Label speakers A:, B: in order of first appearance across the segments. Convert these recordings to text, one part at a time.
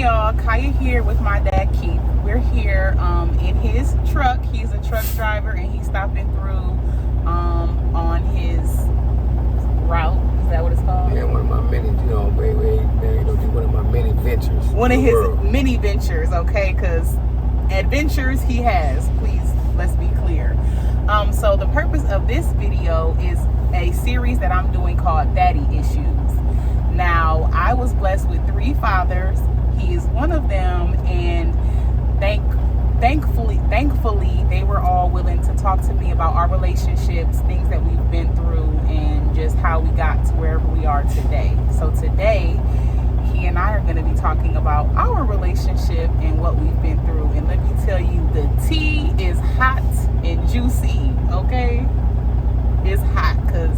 A: y'all, Kaya here with my dad Keith. We're here in his truck. He's a truck driver and he's stopping through on his route. Is that what it's called?
B: Yeah, one of my many, one of my many ventures.
A: One of his many ventures, okay? Because adventures he has. Please, let's be clear. So the purpose of this video is a series that I'm doing called Daddy Issues. Now, I was blessed with 3 fathers. He is one of them, and thankfully, they were all willing to talk to me about our relationships, things that we've been through, and just how we got to wherever we are today. So today, he and I are going to be talking about our relationship and what we've been through. And let me tell you, the tea is hot and juicy, okay? It's hot because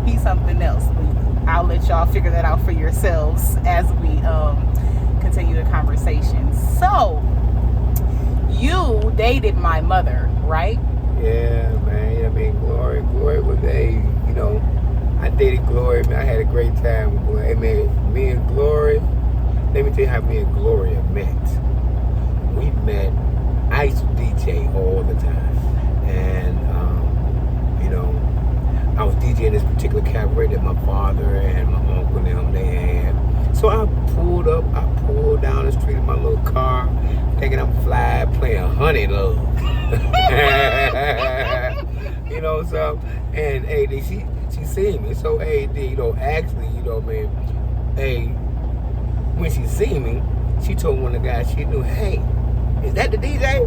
A: he's something else. I'll let y'all figure that out for yourselves as we continue the conversation. So, you dated my mother, right?
B: Yeah, man. I mean, Glory was I dated Glory, man. I had a great time with Glory. Hey, man, me and Glory, let me tell you how me and Gloria met. We met, I used to DJ all the time. And, I was DJing this particular cabaret that my father and my uncle and them, they had. So I pulled down the street in my little car, thinking I'm fly, playing Honey Love. And AD, she seen me. So AD, actually, when she seen me, she told one of the guys she knew, hey, is that the DJ?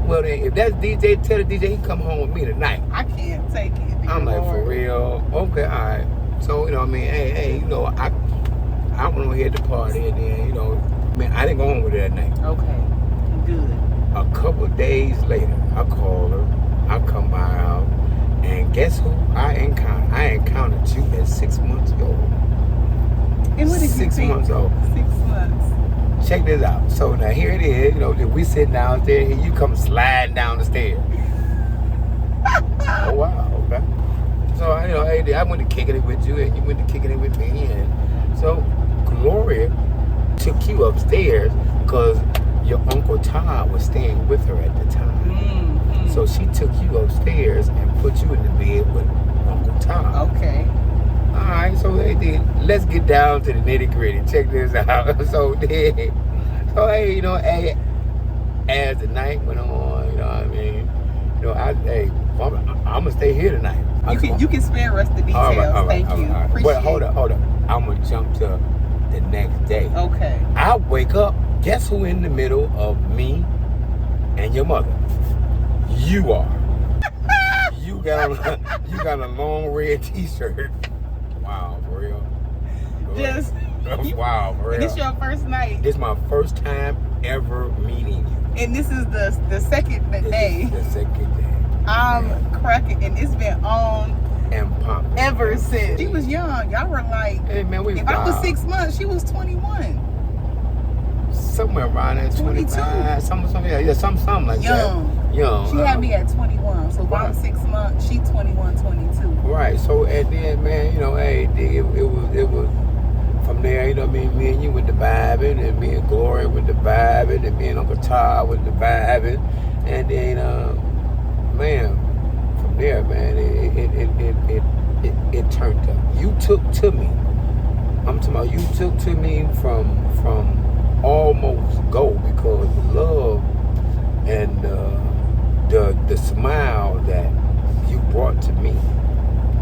B: Well, then, if that's DJ, tell the DJ he can come home with me tonight.
A: I can't take it.
B: I'm like, for real? Okay, all right. So, hey, I went on here at the party, and then, I didn't go home with her that night.
A: Okay, good.
B: A couple of days later, I called her. I come by her house, and guess who I encountered? I encountered you at 6 months old.
A: And what did you think?
B: 6 months old.
A: 6 months.
B: Check this out. So now here it is. We sitting downstairs, and you come sliding down the stairs. Oh wow, okay. So I went to kicking it with you, and you went to kicking it with me, and so Gloria took you upstairs because your Uncle Todd was staying with her at the time. Mm-hmm. So she took you upstairs and put you in the bed with Uncle Todd.
A: Okay.
B: All right, so let's get down to the nitty gritty. Check this out. Hey, as the night went on, I'm gonna stay here tonight.
A: You can spare us the details. Thank you. Appreciate
B: Well, hold up. I'm gonna jump to the next day.
A: Okay.
B: I wake up. Guess who in the middle of me and your mother? You are. You got a long red T-shirt. Wow, for real.
A: Just
B: wow, for real.
A: And this your first night.
B: This is my first time ever meeting you.
A: And this is the second day.
B: The second day.
A: I'm cracking, and it's been on
B: and popping
A: ever since. She was young. Y'all were like,
B: hey man,
A: if I was 6 months, she was 21.
B: Somewhere around there, 25, something, yeah, something like
A: young.
B: That. Young.
A: She had me at 21, so if I'm 6 months, she 21, 22.
B: Right. So and then, man, it was from there. Me and you went to vibing, and me and Gloria went to vibing, and me and Uncle Todd went to vibing, and then, man, from there, man, it turned up. You took to me. I'm talking about you took to me from almost go, because the love and the smile that you brought to me,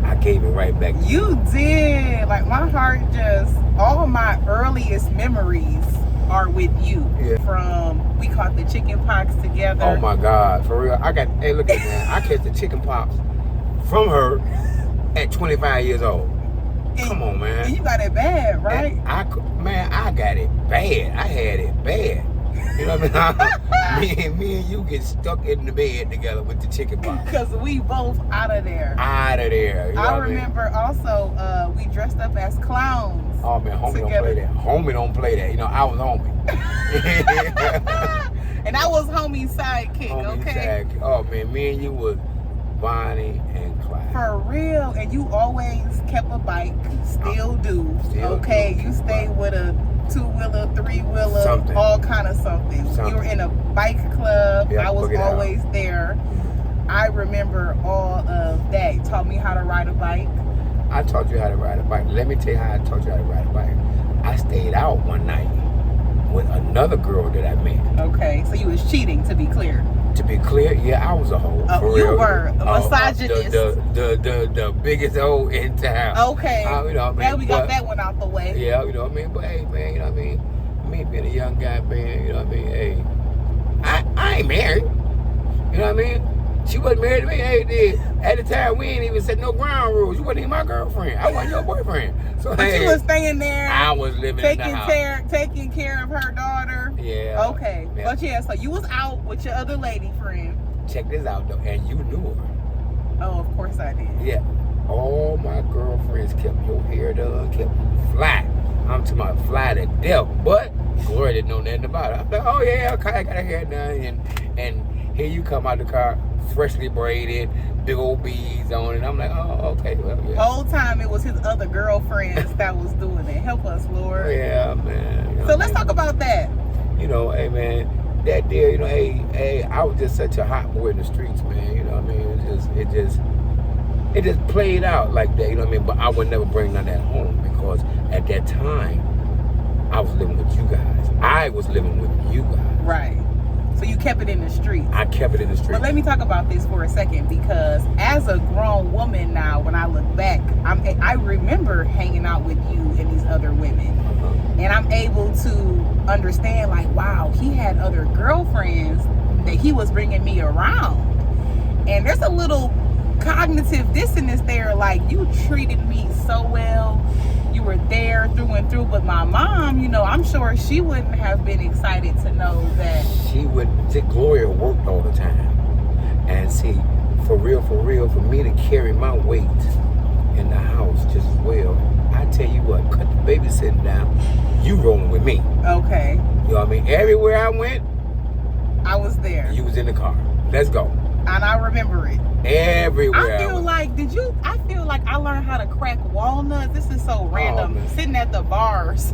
B: I gave it right back to you.
A: You did. Like, my heart all my earliest memories are with you.
B: Yeah.
A: From, we caught the chicken pox together.
B: Oh my God, for real. Hey, look at that. I catch the chicken pox from her at 25 years old. Come on, man.
A: And you got it bad, right?
B: I got it bad. I had it bad. You know what I mean? me and you get stuck in the bed together with the chicken pox.
A: Because we both out of there.
B: You know
A: I remember also we dressed up as clowns.
B: Oh man, homie don't play that. Homie don't play that. I was homie.
A: And I was homie's sidekick, okay?
B: Oh man, me and you was Bonnie and Clyde.
A: For real. And you always kept a bike. Still do. You stay with a 2-wheeler, 3-wheeler,
B: Something.
A: all kind of something.
B: Something.
A: You were in a bike club.
B: Yeah,
A: I was
B: boogie
A: always there. I remember all of that. You taught me how to ride a bike.
B: I taught you how to ride a bike. Let me tell you how I taught you how to ride a bike. I stayed out one night with another girl that I met.
A: Okay, so you was cheating, to be clear.
B: To be clear, yeah, I was a hoe. For
A: You
B: real.
A: were a misogynist.
B: The biggest hoe in town.
A: Okay.
B: You know what I mean?
A: Now we got that one out the way.
B: Yeah, you know what I mean? But hey, man, you know what I mean? Me being a young guy, man, you know what I mean? Hey, I ain't married. You know what I mean? She wasn't married to me. Hey, dude, at the time, we ain't even set no ground rules. You wasn't even my girlfriend. I wasn't your boyfriend. So,
A: But
B: hey,
A: you was staying there.
B: I was living in the house.
A: Taking care of her daughter.
B: Yeah.
A: Okay.
B: Yeah.
A: But yeah, so you was out with your other lady friend.
B: Check this out, though. And you knew her.
A: Oh, of course I did.
B: Yeah. All my girlfriends kept your hair done, kept you fly. I'm to my fly to death. But Gloria didn't know nothing about it. I'm like, oh, yeah, okay, I got her hair done. And here you come out the car, freshly braided, big old beads on it. I'm like, oh, okay. Well, yeah.
A: Whole time it was his other girlfriends that was doing it. Help us, Lord.
B: Yeah, man. You know
A: So let's talk about that.
B: You know, hey, man, that deal, you know, hey, I was just such a hot boy in the streets, man. You know what I mean? It just played out like that, you know what I mean? But I would never bring none of that home because at that time, I was living with you guys. I was living with you guys.
A: Right. So you kept it in the streets.
B: I kept it in the streets.
A: But let me talk about this for a second because as a grown woman now, when I look back, I remember hanging out with you and these other women. And I'm able to understand, like, wow, he had other girlfriends that he was bringing me around. And there's a little cognitive dissonance there. Like, you treated me so well. You were there through and through. But my mom, you know, I'm sure she wouldn't have been excited to know that.
B: She would. See, Gloria worked all the time. And see, for real, for me to carry my weight in the house just as well, I tell you what, cut the babysitting down, you rolling with me.
A: Okay.
B: You know what I mean? Everywhere I went,
A: I was there.
B: you was in the car. Let's go.
A: And I remember it.
B: Everywhere.
A: I feel like I learned how to crack walnuts. This is so random.
B: Man.
A: Sitting at the bars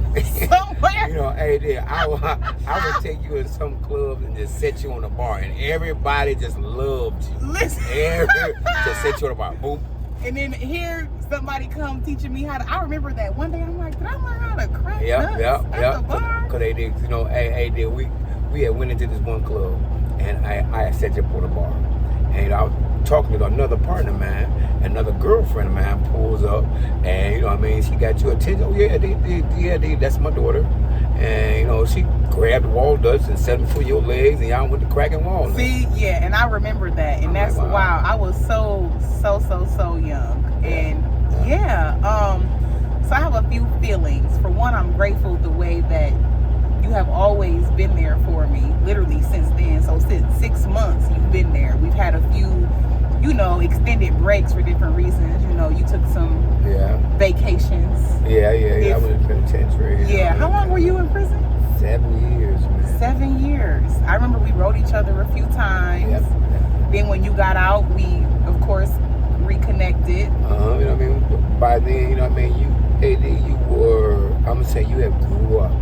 A: somewhere.
B: You know, hey, there, I would take you in some clubs and just set you on the bar, and everybody just loved you.
A: Listen.
B: Just set you on the bar. Boom.
A: And then here somebody come teaching me how to. I remember that one day I'm like, did I learn how to crack nuts at the bar?
B: Cause they did, you know, hey, we had went into this one club, and I had set you up on the bar, and I was talking to another partner of mine, another girlfriend of mine pulls up, and you know what I mean, she got your attention. Oh yeah, that's my daughter, and you know she grabbed the walnuts and set them between your legs, and y'all went to cracking walnuts.
A: See, yeah, and I remember that, and that's
B: like, wow.
A: I was so young, and so I have a few feelings. For one, I'm grateful the way that you have always been there for me, literally since then. So since 6 months, you've been there. We've had a few, you know, extended breaks for different reasons. You know, you took some vacations.
B: Yeah. I was in penitentiary.
A: Yeah. How long were you in prison?
B: 7 years, man.
A: 7 years. I remember we wrote each other a few times.
B: Yep.
A: Then when you got out, we, of course, reconnected.
B: You know what I mean? By then, you know what I mean? You were, I'm going to say you have grew up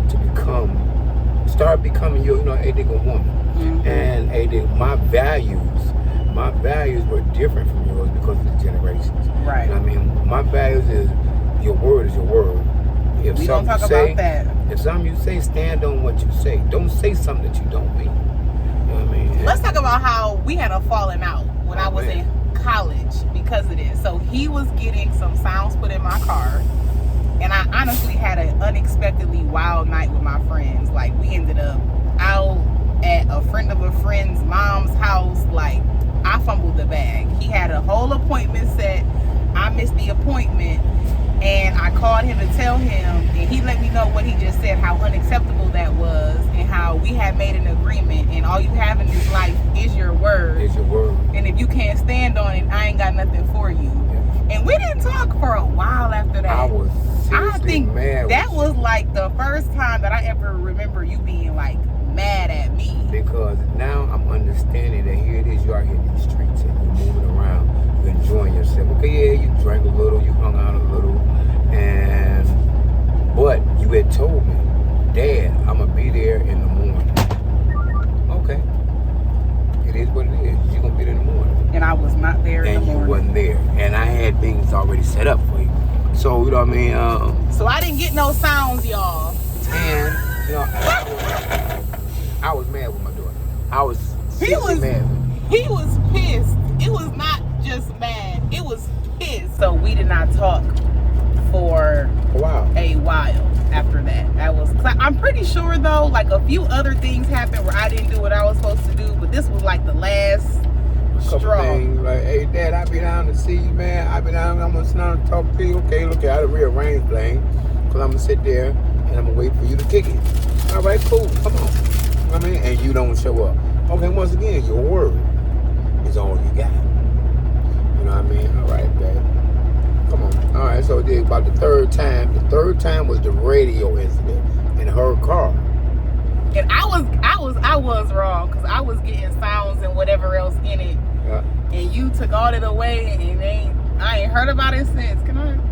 B: to start becoming you know, a woman. Mm-hmm. And my values were different from yours because of the generations.
A: Right.
B: You know what I mean? My values is your word is your word. If
A: we don't talk about that.
B: If something you say, stand on what you say. Don't say something that you don't mean. You know what I mean?
A: Let's talk about how we had a falling out when I was in college because of this. So he was getting some sounds put in my car. And I honestly had an unexpectedly wild night with my friends. Like, we ended up out at a friend of a friend's mom's house. Like, I fumbled the bag. He had a whole appointment set. I missed the appointment. And I called him to tell him. And he let me know what he just said, how unacceptable that was. And how we had made an agreement. And all you have in this life is your word.
B: Is your word.
A: And if you can't stand on it, I ain't got nothing for you. Yeah. And we didn't talk for a while after that. I think that was like the first time that I ever remember you being like mad at me.
B: Because now I'm understanding that here it is, you are here in these streets and you're moving around, you're enjoying yourself. Okay, yeah, you drank a little, you hung out a little, and But you had told me, Dad, I'm going to be there in the morning. Okay. It is what it is. You're going to be there in the morning.
A: And I was not there in the morning.
B: And you wasn't there. And I had things already set up for you. So, you know what I mean?
A: So I didn't get no sounds, y'all.
B: And, you know, I was mad with my daughter. I was mad.
A: He was pissed. It was not just mad. It was pissed. So we did not talk for a while after that. I'm pretty sure though, like a few other things happened where I didn't do what I was supposed to do, but this was like the last straw.
B: Things, like, hey Dad, I be down to see you, man. I be down, I'm gonna sit down and talk to you. Okay, look, I had to rearrange things, because I'm gonna sit there and I'm gonna wait for you to kick it. All right, cool, come on. You know what I mean? And you don't show up. Okay, once again, your word is all you got. You know what I mean? All right, babe. Come on. All right, so then about the third time was the radio incident in her car.
A: And I was wrong, because I was getting sounds and whatever else in it.
B: Yeah.
A: And you took all it away, and I ain't heard about it since.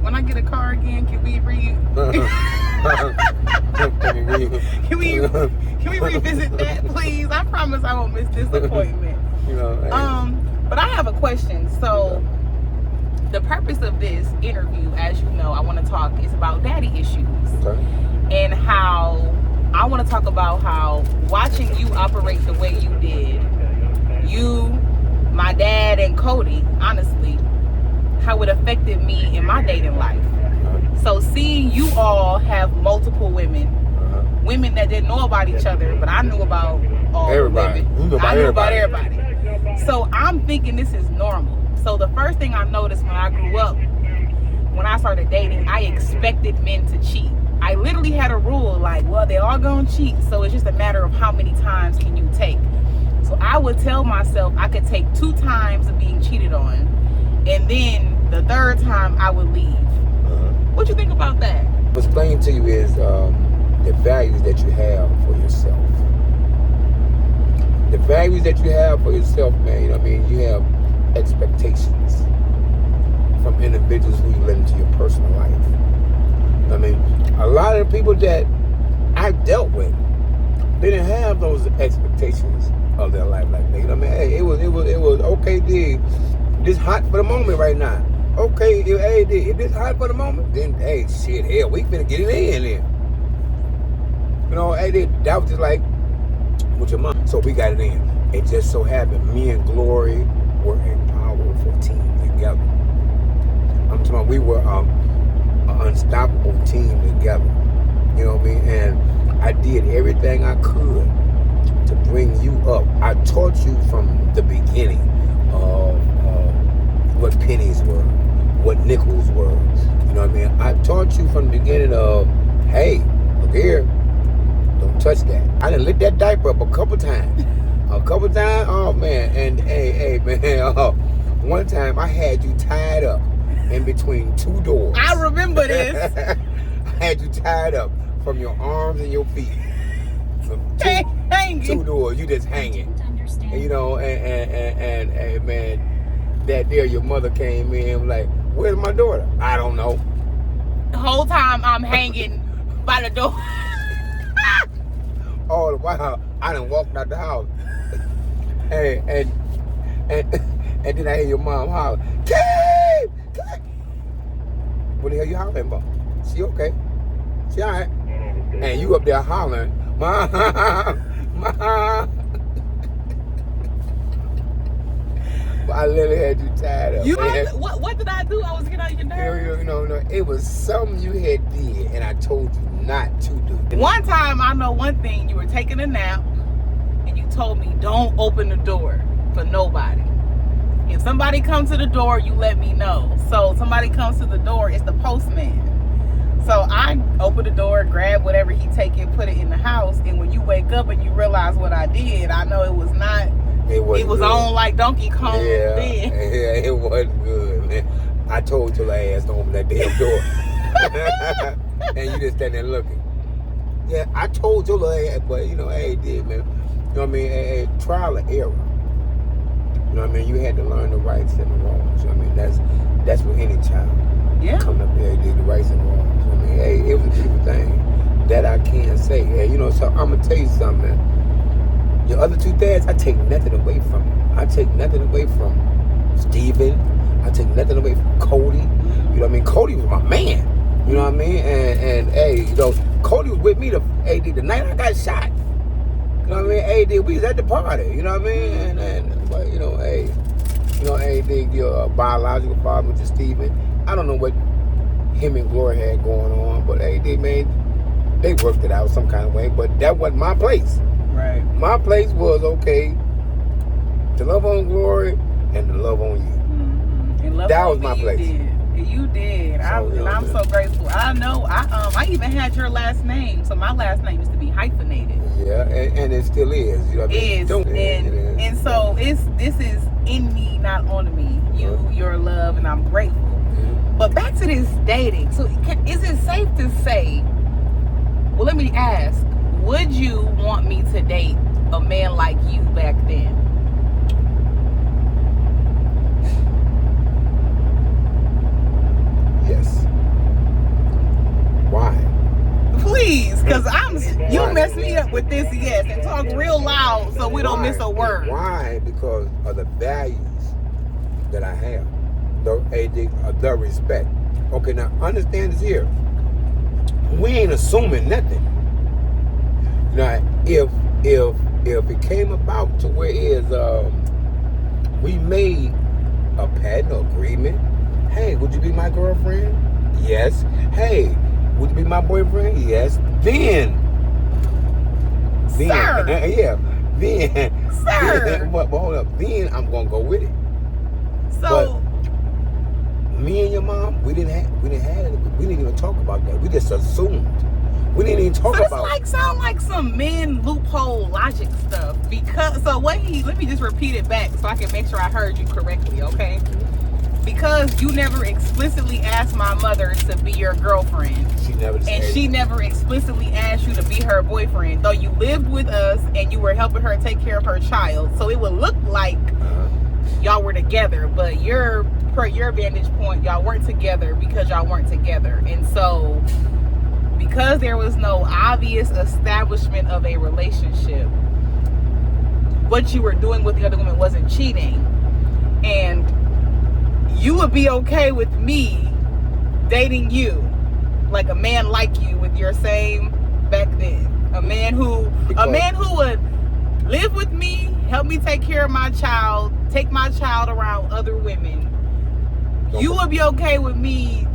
A: When I get a car again, can we can we revisit that, please? I promise I won't miss this appointment.
B: You know, hey.
A: But I have a question. So the purpose of this interview, as you know, I want to talk is about daddy issues.
B: Okay.
A: And how I want to talk about how watching you operate the way you did, you, my dad, and Cody, honestly, how it affected me in my dating life. So seeing you all have multiple women, women that didn't know about each other, but I knew about all
B: everybody.
A: the women. I knew about everybody. So I'm thinking this is normal. So the first thing I noticed when I grew up, when I started dating, I expected men to cheat. I literally had a rule like, well, they all gonna cheat, so it's just a matter of how many times can you take. So I would tell myself I could take 2 times of being cheated on, and then the third time I would leave. What you think about that?
B: What's explaining to you is the values that you have for yourself. The values that you have for yourself, man, you know what I mean? You have expectations from individuals who you let into your personal life. You know what I mean? A lot of the people that I dealt with, they didn't have those expectations of their life like that. You know what I mean? Hey, it was okay, dude. This hot for the moment right now. Okay, if this hot for the moment, then hey, shit, hell, we finna get it in there. You know, hey, that was just like with your mom. So we got it in. It just so happened, me and Glory were a powerful team together. I'm talking about we were an unstoppable team together. You know what I mean? And I did everything I could to bring you up. I taught you from the beginning of what pennies were, what nickels were. You know what I mean? I taught you from the beginning of, hey, look here, don't touch that. I done lit that diaper up a couple times. Oh man, and hey man, one time I had you tied up in between 2 doors.
A: I remember this.
B: I had you tied up from your arms and your feet. From
A: hanging.
B: 2 doors, you just hanging. And, you know, and man, that day your mother came in like, where's my daughter? I don't know.
A: The whole time I'm hanging by the door.
B: All the while I done walked out the house. and then I hear your mom holler, Kate! What the hell you hollering about? She okay? She alright? And you up there hollering, Mom, Mom. I literally had you tied up.
A: What did I do? I was getting on your nerves.
B: No, it was something you had did, and I told you not to do.
A: One time, I know one thing. You were taking a nap, and you told me, don't open the door for nobody. If somebody comes to the door, you let me know. So somebody comes to the door, it's the postman. So I open the door, grab whatever he taking, put it in the house, and when you wake up and you realize what I did, I know it was not. It was on like Donkey Kong.
B: Yeah, it wasn't good, man. I told your ass to open that damn door. And you just standing there looking. Yeah, I told your ass, but you know, hey, did, man. You know what I mean? Trial and error. You know what I mean? You had to learn the rights and the wrongs. You know what I mean? That's what any child coming up there did, the rights and the wrongs. You know what I mean? Hey, it was a beautiful thing that I can say. Hey, you know, so I'm gonna tell you something, man. Your other two dads, I take nothing away from them. I take nothing away from Steven. I take nothing away from Cody. You know what I mean? Cody was my man. You know what I mean? And hey, you know, Cody was with me the night I got shot. You know what I mean? AD, we was at the party. You know what I mean? But you know, hey, AD, your biological father, which is Steven. I don't know what him and Gloria had going on, but AD, man, they worked it out some kind of way. But that wasn't my place.
A: Right.
B: My place was okay to love on Gloria and to love on you.
A: Mm-hmm. And love
B: that
A: on
B: was my place.
A: You did. I'm so grateful. I know. I even had your last name, so my last name used to be hyphenated.
B: Yeah, and it still is. You know what I mean?
A: And so this is in me, not on me. Your love, and I'm grateful. Mm-hmm. But back to this dating. So is it safe to say? Well, let me ask. Would you want me to date a man like you back then?
B: Yes. Why?
A: Please, because you messed me up with this, yes, and talk real loud so we don't miss a word.
B: Why? Because of the values that I have, the respect. Okay, now understand this here. We ain't assuming nothing. Now, if it came about to where we made a patent agreement. Hey, would you be my girlfriend? Yes. Hey, would you be my boyfriend? Yes. Then.
A: Sir.
B: Yeah. Then.
A: Sir.
B: But hold up. Then I'm gonna go with it.
A: So.
B: But me and your mom, we didn't even talk about that. We just assumed. We didn't even talk about it.
A: Sound like some men loophole logic stuff. Let me just repeat it back so I can make sure I heard you correctly, okay? Because you never explicitly asked my mother to be your girlfriend. She never explicitly asked you to be her boyfriend, though you lived with us and you were helping her take care of her child. So it would look like y'all were together, but per your vantage point, y'all weren't together because y'all weren't together. And so because there was no obvious establishment of a relationship, what you were doing with the other woman wasn't cheating. And you would be okay with me dating you, like a man like you with your same back then. A man who would live with me, help me take care of my child, take my child around other women. You would be okay with me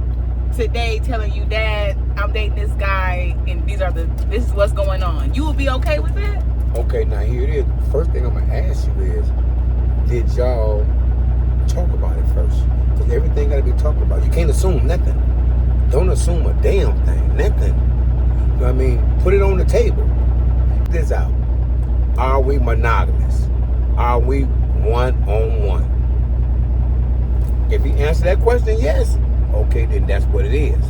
A: today telling you, Dad, I'm dating this guy and this is what's going on. You would be okay with that?
B: Okay, now here it is. First thing I'm gonna ask you is, did y'all talk about it first? Because everything got to be talked about. You can't assume nothing. Don't assume a damn thing. Nothing. You know what I mean? Put it on the table. This out. Are we monogamous? Are we one-on-one? If you answer that question, yes. Okay, then that's what it is.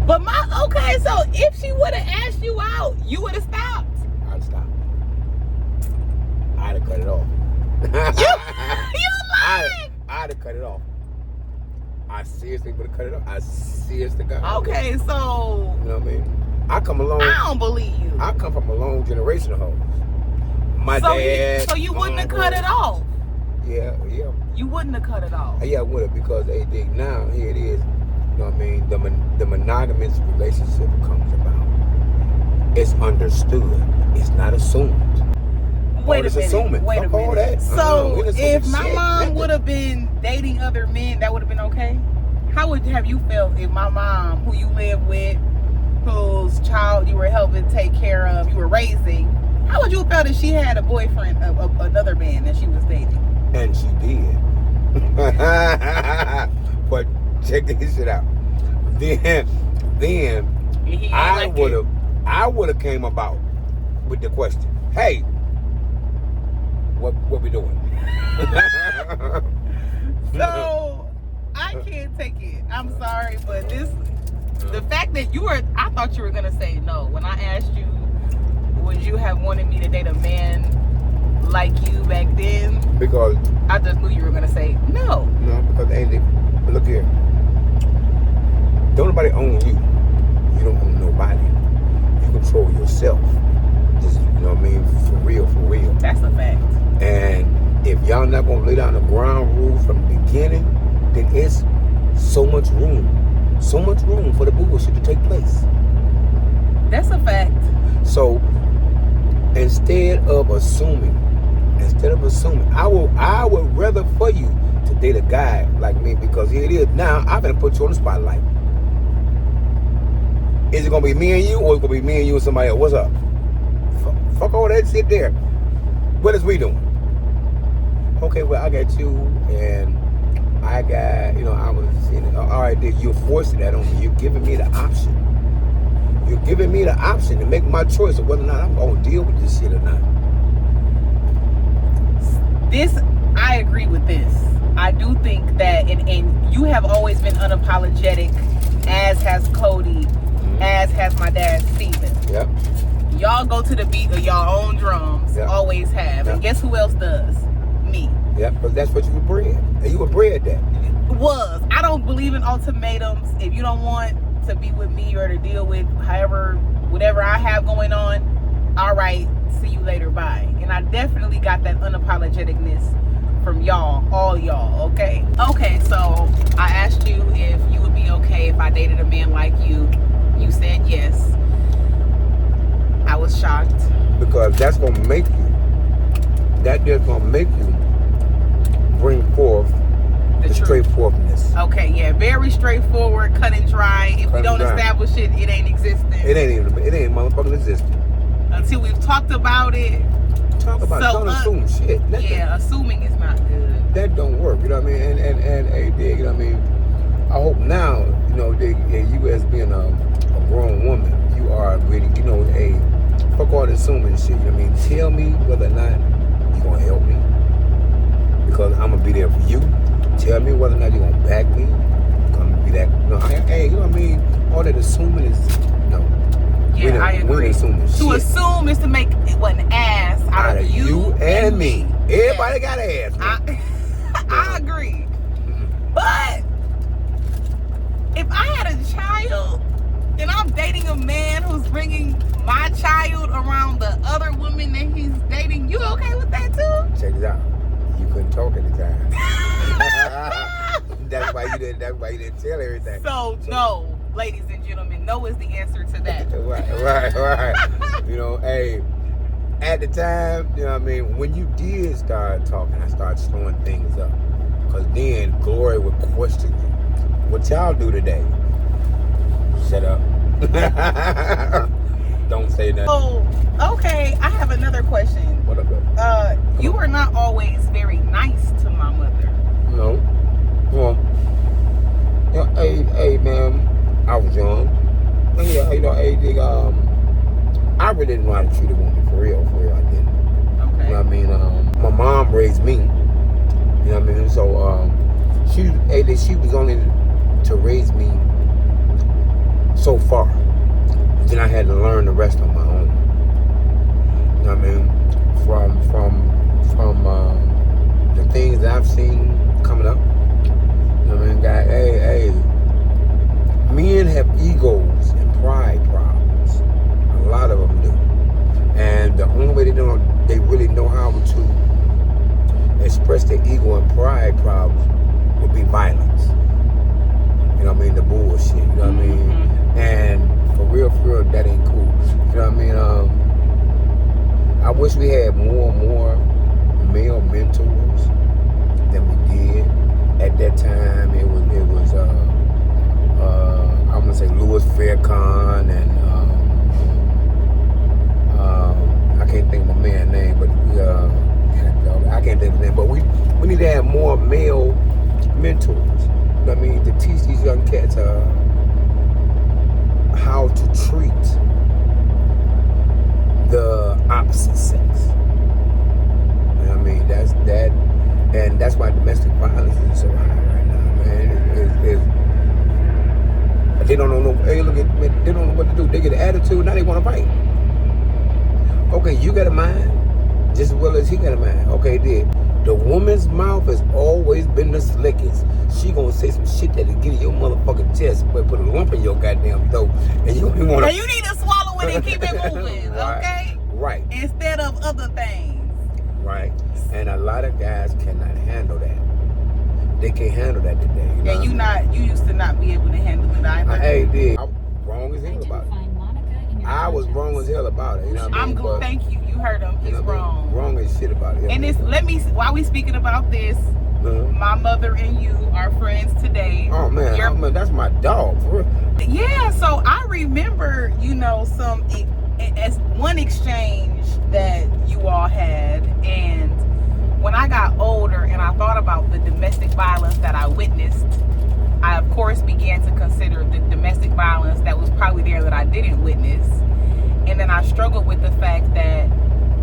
A: But so if she would have asked you out, you would have stopped.
B: I'd have stopped. I'd have cut it off.
A: You lying?
B: I'd have cut it off. I seriously would have cut it off. I seriously got it.
A: Okay, so
B: you know what I mean? I don't believe you. I come from a long generation of hoes. My dad.
A: So you wouldn't have cut it off.
B: Yeah.
A: You wouldn't have cut it off.
B: Yeah, I would have, because now here it is. You know what I mean? The monogamous relationship comes about. It's understood. It's not assumed.
A: Wait a minute. So if my mom would have been dating other men, that would have been okay? How would have you felt if my mom, who you live with, whose child you were helping take care of, you were raising, how would you have felt if she had a boyfriend, another man that she was dating?
B: And she did. But check this shit out. Then I would have came about with the question, hey, what we doing?
A: So I can't take it. I'm sorry, but the fact that I thought you were gonna say no when I asked you, would you have wanted me to date a man like you back then?
B: Because
A: I just knew you were gonna say no.
B: no, because look here. Don't nobody own you. You don't own nobody. You control yourself. Just, you know what I mean? For real, for real.
A: That's a fact.
B: And if y'all not gonna lay down the ground rules from the beginning, then it's so much room for the bullshit to take place.
A: That's a fact.
B: So instead of assuming, I would rather for you to date a guy like me, because here it is. Now I'm gonna put you on the spotlight. Is it gonna be me and you, or is it gonna be me and you and somebody else? What's up? Fuck all that shit there. What is we doing? Okay, well, I got you, and I got, I was, all right, then you're forcing that on me. You're giving me the option. You're giving me the option to make my choice of whether or not I'm going to deal with this shit or not.
A: I agree with this. I do think that, and you have always been unapologetic, as has Cody, as has my dad, Steven.
B: Yep.
A: Y'all go to the beat of your own drums, always have. And guess who else does? Me.
B: Yeah, but that's what you were bred. And you were bred that.
A: I don't believe in ultimatums. If you don't want to be with me or to deal with whatever I have going on, all right, see you later, bye. And I definitely got that unapologeticness from y'all, all y'all, okay? Okay, so I asked you if you would be okay if I dated a man like you. You said yes. I was shocked.
B: Because that's going to make you, bring forth the straightforwardness.
A: Okay, yeah, very straightforward, cut and dry. If we don't establish it, it ain't existing.
B: It ain't motherfucking existing.
A: Until we've talked about it.
B: Don't assume shit.
A: Assuming is not good.
B: That don't work, you know what I mean? And hey, dig, you know what I mean? I hope now, dig, you as being a grown woman, you are really, hey, fuck all the assuming shit, you know what I mean? Tell me whether or not you're gonna help me, because I'm gonna be there for you. Tell me whether or not you're gonna back me. I'm gonna be that, hey, you know what I mean? All that assuming is,
A: Yeah, I agree.
B: Assuming
A: to assume is to make an ass out of you
B: and me. Everybody got an ass.
A: I agree. But if I had a child and I'm dating a man who's bringing my child around the other women that he's dating, you okay with that too?
B: Check it out. You couldn't talk at the time. That's why you didn't tell everything.
A: So no, ladies and gentlemen, no is the answer to that.
B: Right. Hey, at the time, you know what I mean, when you did start talking, I started slowing things up. Because then Glory would question you. What y'all do today? Shut up. Don't say nothing.
A: Oh, okay. I have another question.
B: What up, bro?
A: You were not always very nice to my mother.
B: No. Well, hey, man, I was young. And hey, dig, I really didn't know how to treat a woman, for real, I didn't.
A: Okay.
B: You know what I mean? My mom raised me. You know what I mean? So, she was only to raise me so far. Then I had to learn the rest on my own. You know what I mean? From the things that I've seen coming up. You know what I mean? Hey, men have egos and pride problems. A lot of them do. And the only way they really know how to express their ego and pride problems would be violence. You know what I mean? The bullshit. You know what I mean? And for real, that ain't cool. You know what I mean? I wish we had more male mentors than we did. At that time, it was I'm gonna say Louis Farrakhan and I can't think of my man's name, but I can't think of his name. But we need to have more male mentors. You know what I mean? To teach these young cats how to treat the opposite sex. You know what I mean? That's why domestic violence is so high right now, man. They don't know. Hey, look at, they don't know what to do. They get an attitude, now they want to fight. Okay, you got a mind just as well as he got a mind. Okay, did. The woman's mouth has always been the slickest. She gonna say some shit that'll get in your motherfucking chest, but put a lump in your goddamn throat, and you don't even wanna.
A: And you need to swallow it and keep it moving,
B: Right.
A: okay?
B: Right.
A: Instead of other things.
B: Right. And a lot of guys cannot handle that. They can't handle that today. You know
A: You used to not be able to handle it either.
B: I did. I was wrong as hell about it. I was wrong as hell about it. You know what I mean?
A: I'm good. Thank you. You heard him. He's wrong.
B: Wrong as shit about it.
A: And while we speaking about this, my mother and you are friends today.
B: Oh man, that's my dog. For real.
A: Yeah, so I remember, some as one exchange that you all had, and when I got older and I thought about the domestic violence that I witnessed, I of course began to consider the domestic violence that was probably there that I didn't witness. And then I struggled with the fact that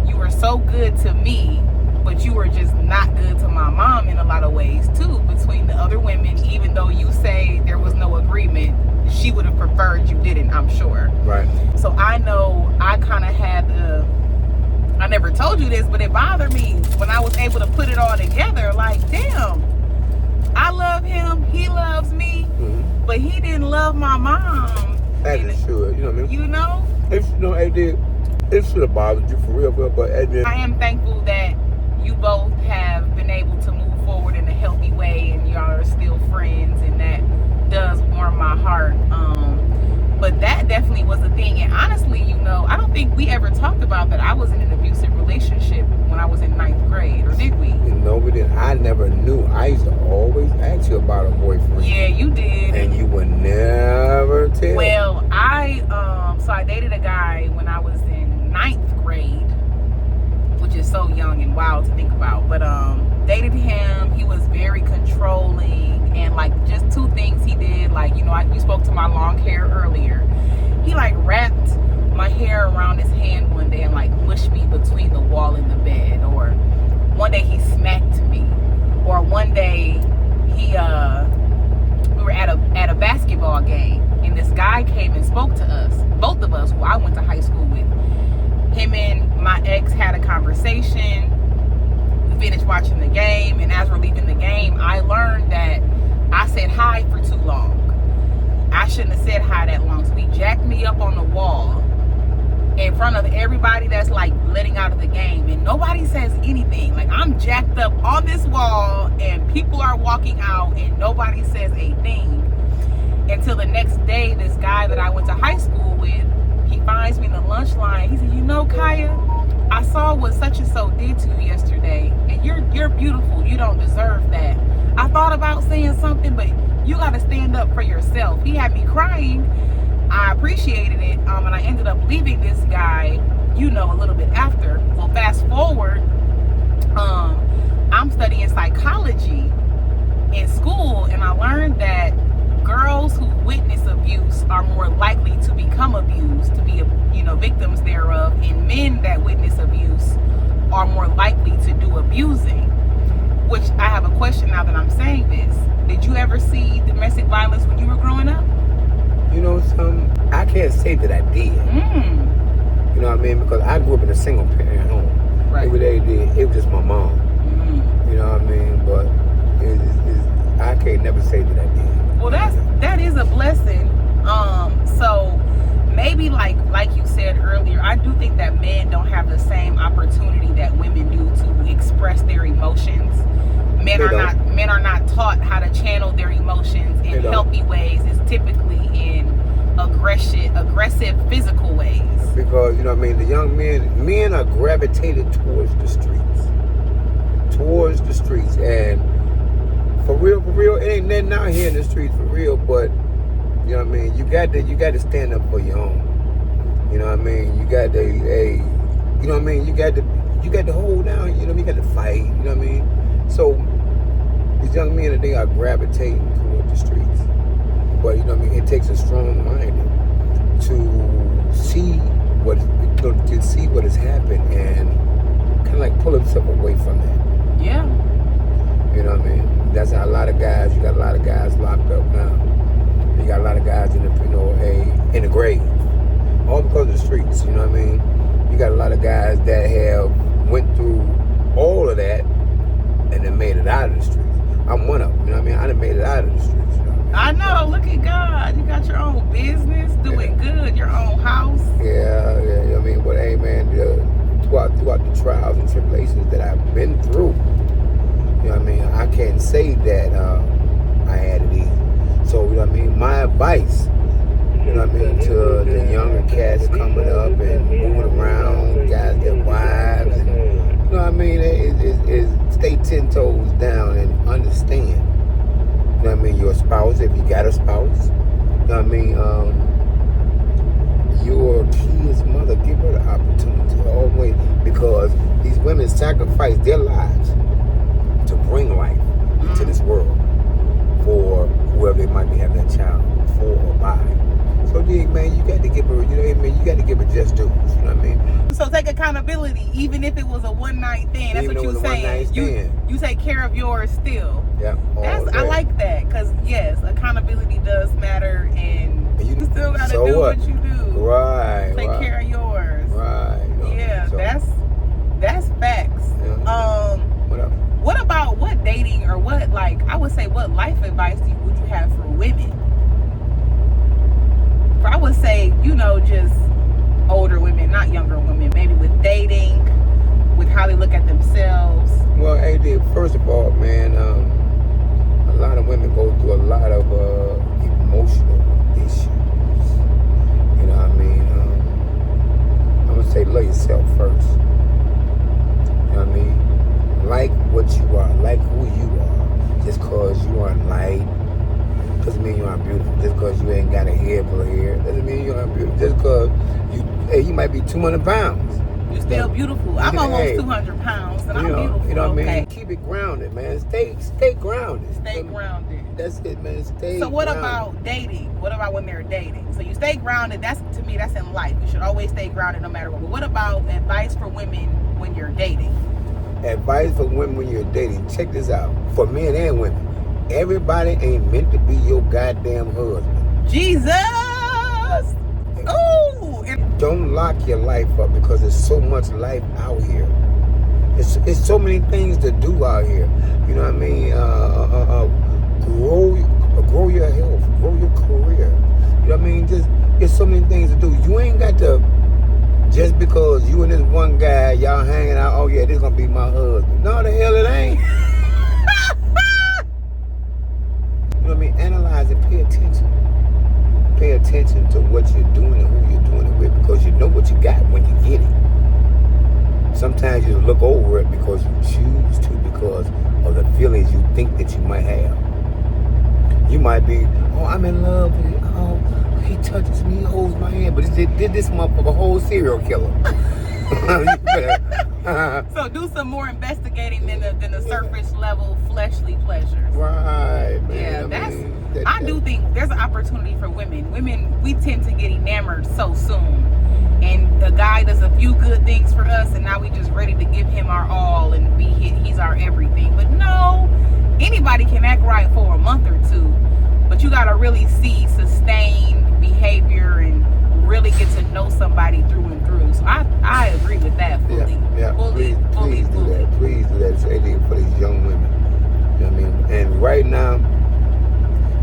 A: you were so good to me, but you were just not good to my mom in a lot of ways too, between the other women. Even though you say there was no agreement, she would have preferred you didn't, I'm sure.
B: Right.
A: So I know I kind of had I never told you this, but it bothered me when I was able to put it all together. Like, damn, I love him, he loves me, but he didn't love my mom.
B: That is sure. You know what I mean?
A: You know?
B: It should have bothered you for real, but
A: I am thankful that you both have been able to move forward in a healthy way, and y'all are still friends, and that does warm my heart. But that definitely was a thing, and honestly, I don't think we ever talked about that I was in an abusive relationship when I was in 9th grade, or did we?
B: No, we didn't. I never knew. I used to always ask you about a boyfriend.
A: Yeah, you did.
B: And you would never tell.
A: Well, I dated a guy when I was in 9th grade, which is so young and wild to think about. But dated him. He was very controlling, and like just two things he did. Like, you spoke to my long hair earlier. He like wrapped my hair around his hand one day and like mushed me between the wall and the bed. Or one day he smacked me. Or one day we were at a basketball game, and this guy came and spoke to us, both of us, who I went to high school with. Him and my ex had a conversation. We finished watching the game, and as we're leaving the game, I learned that I said hi for too long. I shouldn't have said hi that long. So he jacked me up on the wall in front of everybody that's like letting out of the game, and nobody says anything. Like, I'm jacked up on this wall and people are walking out and nobody says a thing until the next day. This guy that I went to high school with, he finds me in the lunch line. He said, Kaya, I saw what such and so did to you yesterday, and you're beautiful. You don't deserve that. I thought about saying something, but you got to stand up for yourself. He had me crying. I appreciated it, and I ended up leaving this guy, a little bit after. Well, fast forward, I'm studying psychology in school, and I learned that girls who witness abuse are more likely to become abused, to be, victims thereof, and men that witness abuse are more likely to do abusing. Which I have a question now that I'm saying this. Did you ever see domestic violence when you were growing up?
B: I can't say that I did. You know what I mean? Because I grew up in a single parent home.
A: Right.
B: It was just my mom. You know what I mean? But I can't never say that I did.
A: Well, that is a blessing. So maybe like you said earlier, I do think that men don't have the same opportunity that women do to express their emotions. Men are not taught how to channel their emotions in healthy ways. It's typically in aggressive physical ways. Because,
B: the young men are gravitated towards the streets. And for real, it ain't nothing out here in the streets for real, but you got to stand up for your own. You got to hold down, you got to fight, So these young men today are gravitating toward the streets. But it takes a strong mind to see what has happened and kind of like pull himself away from that.
A: Yeah.
B: That's how a lot of guys. You got a lot of guys locked up now. You got a lot of guys in the grave, all because of the streets. You got a lot of guys that have went through all of that out of the streets. I'm one of them. You know what I mean? I done made it out of the streets. You know what I mean?
A: I know. Look at God. You got your own business, doing good, your own house.
B: Yeah. You know what I mean? But hey, man, throughout the trials and tribulations that I've been through, you know what I mean? I can't say that I had it easy. So, you know what I mean? My advice, you know what I mean, to the younger cats coming up and moving around, guys get wives, and, you know what I mean, is stay 10 toes down and understand, you know what I mean, your spouse, if you got a spouse, you know what I mean, your kid's mother, give her the opportunity always, because these women sacrifice their lives to bring life into this world for whoever they might be having that child for or by. So, man, you got to give her, you know what I mean? You got to give her just dues, you know what I mean?
A: So take accountability, even if it was a one-night thing. That's
B: Even
A: what you're saying. You take care of yours still.
B: Yeah.
A: I like that, because yes, accountability does matter, and you still got to do what you do.
B: Right.
A: Take care of yours.
B: Right. You know,
A: yeah, so, that's facts.
B: Yeah. What else?
A: What about what dating or what, like, I would say, what life advice would you have for women? I would say, you know, just older women, not younger women, maybe with dating, with how they look at themselves.
B: Well, AD, first of all, man, a lot of women go through a lot of emotional issues. You know what I mean? I would say love yourself first. You know what I mean? Like what you are, like who you are. Just cause you aren't light doesn't mean you aren't beautiful. Just because you ain't got a head full of hair doesn't mean you aren't beautiful. Just because you might be 200 pounds.
A: You're still beautiful. I'm almost 200 pounds, and I'm beautiful.
B: You know what I mean?
A: Okay.
B: Keep it grounded, man. Stay grounded.
A: Stay grounded.
B: That's it, man. Stay
A: So what
B: grounded.
A: About dating? What about when they're dating? So you stay grounded. That's, to me, that's in life. You should always stay grounded no matter what. But what about advice for women when you're dating?
B: Advice for women when you're dating. Check this out. For men and women. Everybody ain't meant to be your goddamn husband.
A: Jesus! Ooh!
B: Don't lock your life up, because there's so much life out here. It's so many things to do out here. You know what I mean? Grow your health, grow your career. You know what I mean? There's so many things to do. You ain't got to, just because you and this one guy, y'all hanging out, oh yeah, this gonna be my husband. No, the hell it ain't. You know what I mean? Analyze and pay attention. Pay attention to what you're doing and who you're doing it with, because you know what you got when you get it. Sometimes you look over it because you choose to, because of the feelings you think that you might have. You might be, oh, I'm in love with it. Oh, he touches me, he holds my hand. But did this motherfucker whole serial killer?
A: So do some more investigating than the surface level fleshly pleasures.
B: Right, man.
A: Yeah, I do think there's an opportunity for women. Women, we tend to get enamored so soon. And the guy does a few good things for us, and now we just ready to give him our all and he's our everything. But no, anybody can act right for a month or two, but you gotta really see sustained behavior and really get to know somebody through and through. So I agree with that fully.
B: Yeah.
A: Fully
B: Please do that. Please do that. Say that for these young women. You know what I mean? And right now,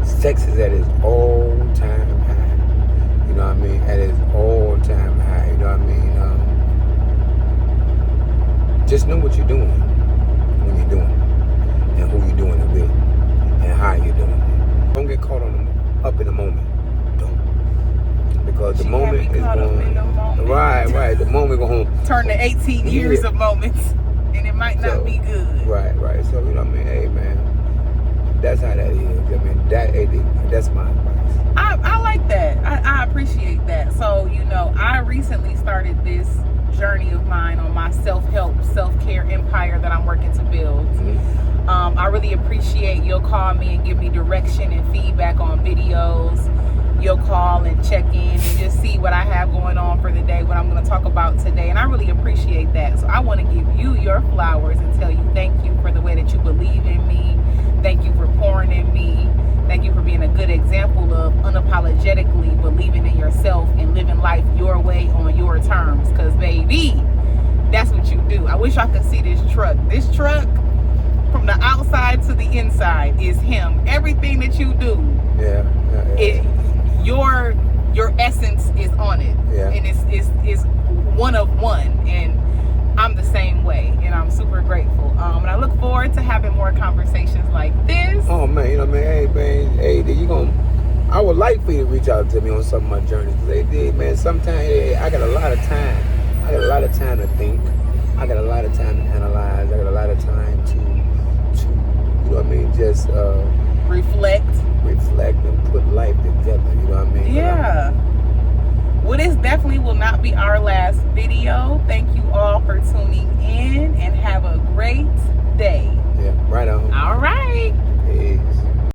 B: sex is at its all-time high. You know what I mean? At its all-time high. You know what I mean? Just know what you're doing when you're doing it, and who you're doing it with, and how you're doing it. Don't get caught up in the moment. Don't. Because the moment is going. Right. The moment go home.
A: Turn to 18 years of moments, and it might not be good.
B: Right. So you know what I mean? Hey, man, that's how that is. I mean, that's my advice.
A: I like that. I appreciate that. So, you know, I recently started this journey of mine on my self-help, self-care empire that I'm working to build.
B: Mm-hmm.
A: I really appreciate you'll call me and give me direction and feedback on videos. You'll call and check in and just see what I have going on for the day, what I'm going to talk about today. And I really appreciate that. So I want to give you your flowers and tell you thank you for the way that you believe in me. Thank you for pouring in me. Thank you for being a good example of unapologetically believing in yourself and living life your way on your terms. Because, baby, that's what you do. I wish I could see this truck. This truck from the outside to the inside is him. Everything that you do, your essence is on it, and it's one of one. And I'm the same way, and I'm super grateful. And I look forward to having more conversations like this.
B: Oh man, you know, man, hey, I would like for you to reach out to me on some of my journeys. Cause man, sometimes I got a lot of time. I got a lot of time to think. I got a lot of time to analyze. I got a lot of time to you know what I mean, just reflect and put life together. You know what I mean?
A: Yeah. Well, this definitely will not be our last video. Thank you all for tuning in, and have a great day.
B: Yeah, right on.
A: All right.
B: Peace.